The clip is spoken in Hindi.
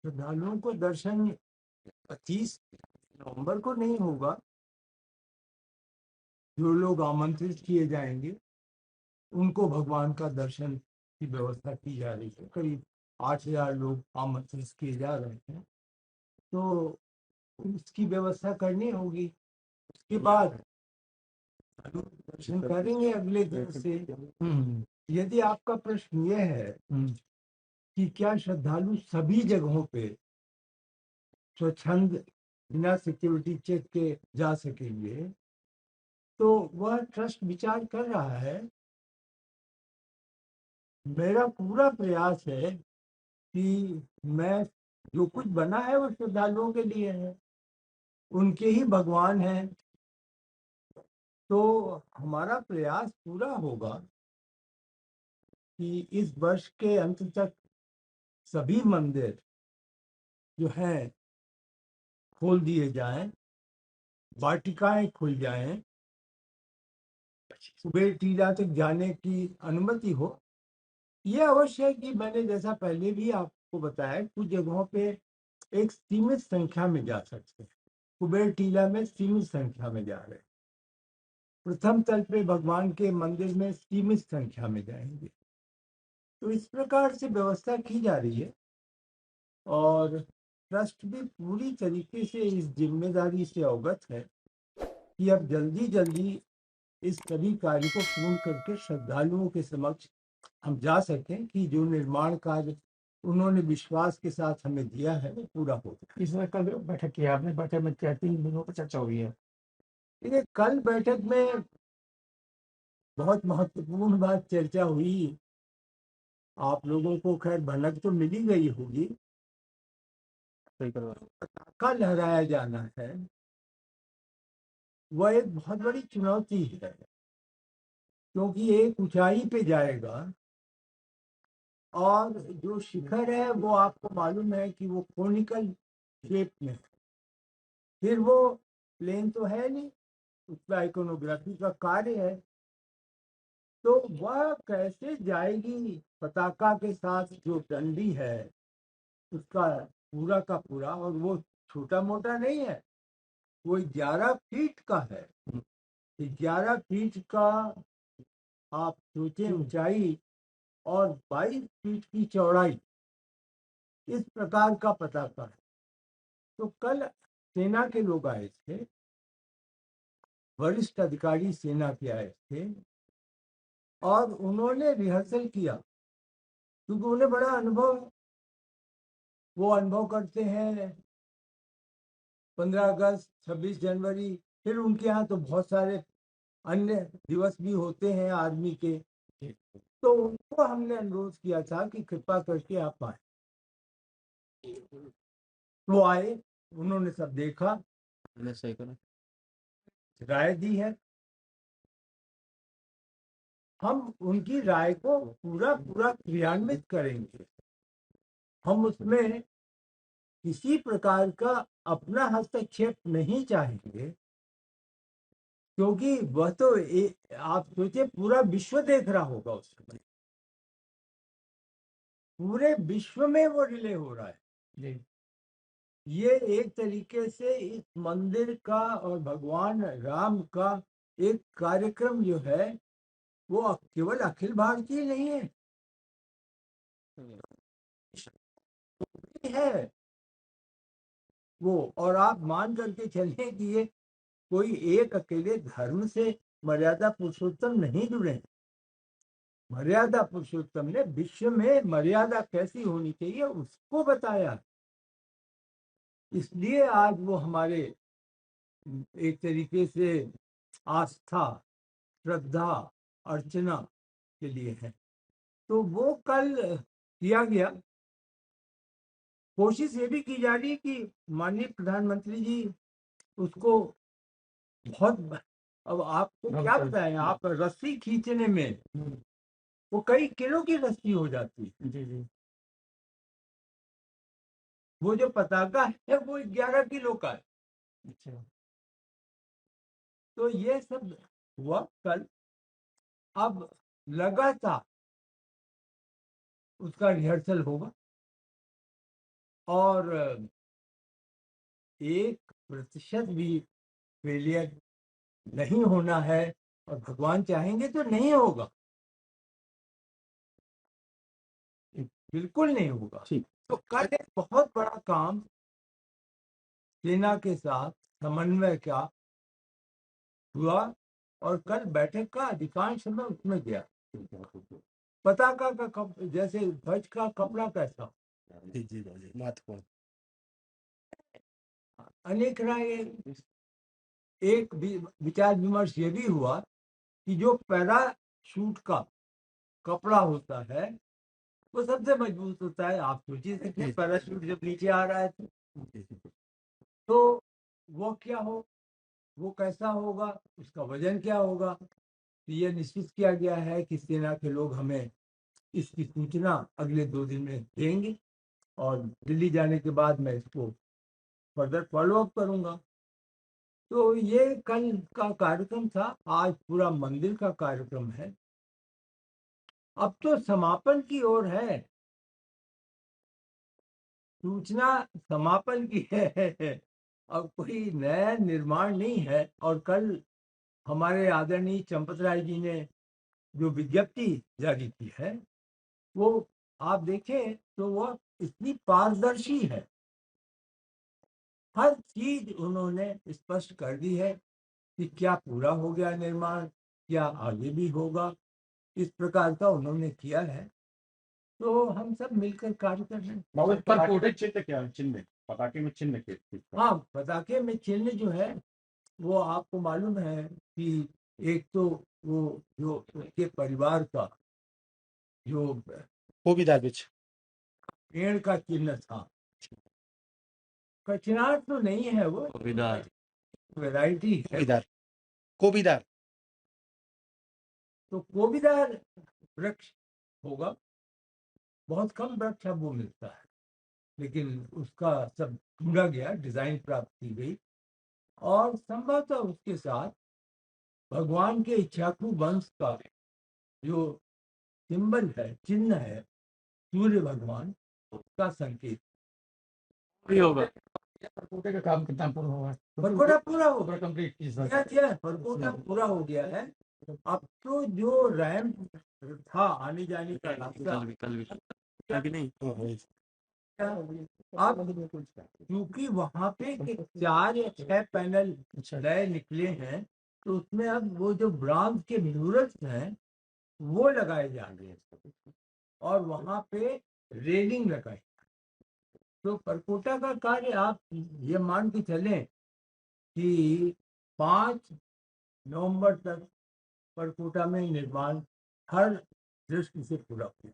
श्रद्धालुओं को दर्शन 25 नवंबर को नहीं होगा। जो लोग आमंत्रित किए जाएंगे उनको भगवान का दर्शन की व्यवस्था की जा रही है। करीब 8,000 लोग आमंत्रित किए जा रहे हैं, तो उसकी व्यवस्था करनी होगी। उसके बाद दर्शन करेंगे अगले दिन से। यदि आपका प्रश्न यह है कि क्या श्रद्धालु सभी जगहों पे स्वच्छंद बिना सिक्योरिटी चेक के जा सकेंगे, तो वह ट्रस्ट विचार कर रहा है। मेरा पूरा प्रयास है कि मैं जो कुछ बना है वो श्रद्धालुओं के लिए है, उनके ही भगवान हैं। तो हमारा प्रयास पूरा होगा कि इस वर्ष के अंत तक सभी मंदिर जो हैं खोल दिए जाएं, वाटिकाएं खुल जाएं, कुबेर टीला तक जाने की अनुमति हो। यह अवश्य है कि मैंने जैसा पहले भी आपको बताया, कुछ जगहों पे एक सीमित संख्या में जा सकते हैं। कुबेर टीला में सीमित संख्या में जा रहे हैं, प्रथम तल पे भगवान के मंदिर में सीमित संख्या में जाएंगे। तो इस प्रकार से व्यवस्था की जा रही है और ट्रस्ट भी पूरी तरीके से इस जिम्मेदारी से अवगत है कि अब जल्दी जल्दी इस सभी कार्य को पूर्ण करके श्रद्धालुओं के समक्ष हम जा सकें कि जो निर्माण कार्य उन्होंने विश्वास के साथ हमें दिया है वो पूरा हो जाए। इसमें कल बैठक की आपने, बैठक में क्या 3 दिनों पर चर्चा हुई है? ये कल बैठक में बहुत महत्वपूर्ण बात चर्चा हुई। आप लोगों को खैर भनक तो मिली गई होगी। सही करवा पताका लहराया जाना है, वह एक बहुत बड़ी चुनौती है, क्योंकि एक ऊंचाई पे जाएगा और जो शिखर है वो आपको मालूम है कि वो कोनिकल शेप में है। फिर वो प्लेन तो है नहीं, उसका आइकोनोग्राफी का कार्य है। तो वह कैसे जाएगी पताका के साथ, जो डंडी है उसका पूरा का पूरा, और वो छोटा मोटा नहीं है, वो 11 फीट का है। 11 फीट का आप सोचें ऊंचाई और 22 फीट की चौड़ाई, इस प्रकार का पताका है। तो कल सेना के लोग आए थे, वरिष्ठ अधिकारी सेना के आए थे और उन्होंने रिहर्सल किया, क्योंकि उन्हें बड़ा अनुभव है। वो अनुभव करते हैं 15 अगस्त, 26 जनवरी, फिर उनके यहाँ तो बहुत सारे अन्य दिवस भी होते हैं आर्मी के। तो उनको हमने अनुरोध किया था कि कृपा करके आप आए। वो आए, उन्होंने सब देखा, सही करा। राय दी है। हम उनकी राय को पूरा पूरा क्रियान्वित करेंगे। हम उसमें किसी प्रकार का अपना हस्तक्षेप नहीं चाहेंगे, क्योंकि वह तो आप सोचिए पूरा विश्व देख रहा होगा उस समय, पूरे विश्व में वो रिले हो रहा है जी। ये एक तरीके से इस मंदिर का और भगवान राम का एक कार्यक्रम जो है वो केवल अखिल भारतीय नहीं है, है वो। और आप मान करके चलिए कि ये कोई एक अकेले धर्म से मर्यादा पुरुषोत्तम नहीं जुड़े हैं। मर्यादा पुरुषोत्तम ने विश्व में मर्यादा कैसी होनी चाहिए उसको बताया। इसलिए आज वो हमारे एक तरीके से आस्था, श्रद्धा, अर्चना के लिए है। तो वो कल किया गया। कोशिश ये भी की जा रही है कि माननीय प्रधानमंत्री जी उसको बहुत, अब आपको क्या बताएं, आप रस्सी खींचने में वो कई किलो की रस्सी हो जाती है। जी जी। वो जो पताका है वो 11 किलो का है। अच्छा। तो ये सब हुआ कल। अब लगातार उसका रिहर्सल होगा। और 1% भी फेलियर नहीं होना है, और भगवान चाहेंगे तो नहीं होगा, बिल्कुल नहीं होगा। ठीक। तो कल एक बहुत बड़ा काम सेना के साथ समन्वय का हुआ, और कल बैठक का अधिकांश समय उसमें गया। पताका का जैसे ध्वज का कपड़ा कैसा, जी जी जी, महत्वपूर्ण। अनेक राय, एक विचार विमर्श ये भी हुआ कि जो पैराशूट का कपड़ा होता है वो सबसे मजबूत होता है। आप सोचिए कि पैराशूट जब नीचे आ रहा है तो वो क्या हो, वो कैसा होगा, उसका वजन क्या होगा। तो ये निश्चित किया गया है कि सेना के लोग हमें इसकी सूचना अगले 2 दिन में देंगे, और दिल्ली जाने के बाद मैं इसको फर्दर फॉलो अप करूंगा। तो ये कल का कार्यक्रम था। आज पूरा मंदिर का कार्यक्रम है। अब तो समापन की ओर है, सूचना समापन की है। अब कोई नया निर्माण नहीं है। और कल हमारे आदरणीय चंपत राय जी ने जो विज्ञप्ति जारी की है वो आप देखें तो वह इतनी पारदर्शी है। हर चीज उन्होंने स्पष्ट कर दी है कि क्या पूरा हो गया निर्माण, क्या आगे भी होगा, इस प्रकार का उन्होंने किया है। तो हम सब मिलकर कार्य कर रहे हैं। पर चिन्ह क्या है? चिन्ह पताके में चिन्ह के हाँ, पताके में चिन्ह जो है वो आपको मालूम है कि एक तो वो जो उसके परिवार का जो वो भी दाबिज पेड़ का चिन्ह था, कचनाट तो नहीं है, वो वैरायटी है। कोबीदार कोबीदार तो कोबीदार वृक्ष होगा, बहुत कम वृक्ष अब वो मिलता है, लेकिन उसका सब ढूंढा गया, डिजाइन प्राप्त की गई, और संभवतः उसके साथ भगवान के इच्छाकु वंश का जो सिंबल है, चिन्ह है, सूर्य भगवान, उसका संकेत भी होगा। परकोटे का काम कितना पूरा हुआ है? परकोटा पूरा हो गया, कंप्लीट परकोटा पूरा हो गया है। अब तो जो रैंप था आने जाने का रास्ता, अभी नहीं अब क्योंकि वहां पे 4 या 6 पैनल नए निकले हैं, तो उसमें अब वो जो ब्रॉन्ज के म्यूरल्स हैं वो लगाए जाएंगे, और वहां पे रेलिंग लगाई। तो परकोटा का कार्य आप ये मान के चलें कि 5 नवंबर तक परकोटा में निर्माण हर दृष्टि से पूरा हुआ।